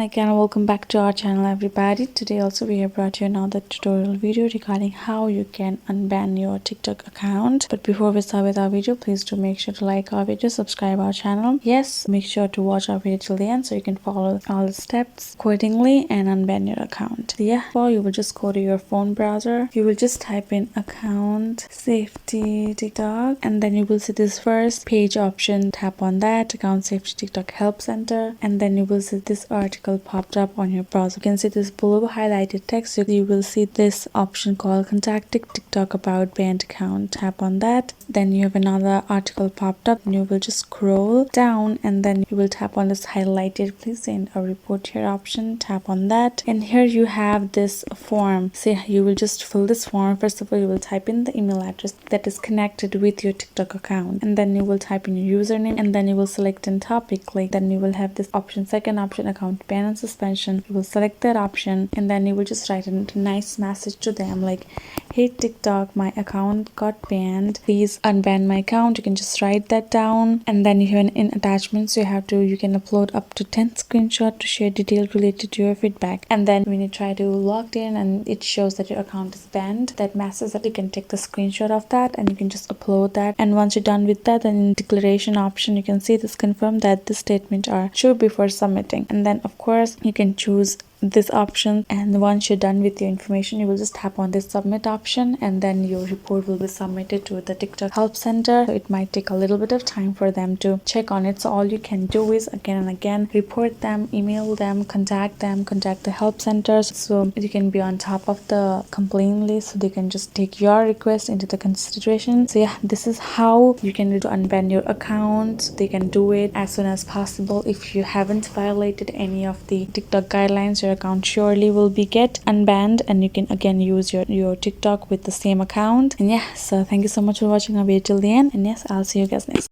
again, welcome back to our channel everybody. Today also we have brought you another tutorial video regarding how you can unban your TikTok account. But before we start with our video, please do make sure to like our video, subscribe our channel. Yes, make sure to watch our video till the end so you can follow all the steps accordingly and unban your account. So yeah, well, you will just go to your phone browser. You will just type in account safety TikTok, and then you will see this first page option. Tap on that, account safety TikTok help center, and then you will see this article popped up on your browser. You can see this blue highlighted text. You will see this option called contact TikTok about banned account. Tap on that. Then you have another article popped up, and you will just scroll down, and then you will tap on this highlighted please send a report here option. Tap on that, and here you have this form. So you will just fill this form. First of all, you will type in the email address that is connected with your TikTok account, and then you will type in your username, and then you will select in topic. Like, then you will have this option, second option, account ban and suspension. You will select that option, and then you will just write a nice message to them like, hey TikTok, my account got banned, please unban my account. You can just write that down, and then you have in attachments you can upload up to 10 screenshots to share details related to your feedback. And then when you try to log in and it shows that your account is banned, that message, that you can take the screenshot of that and you can just upload that. And once you're done with that, then in declaration option you can see this confirm that the statement are true before submitting. And then of course you can choose this option, and once you're done with your information, you will just tap on this submit option, and then your report will be submitted to the TikTok help center. So it might take a little bit of time for them to check on it. So all you can do is again and again report them, email them, contact the help centers, so you can be on top of the complaint list, so they can just take your request into the consideration. So yeah, this is how you can unban your account. They can do it as soon as possible. If you haven't violated any of the TikTok guidelines, your account surely will be get unbanned, and you can again use your TikTok with the same account. And yeah, so thank you so much for watching our video till the end, and yes, I'll see you guys next.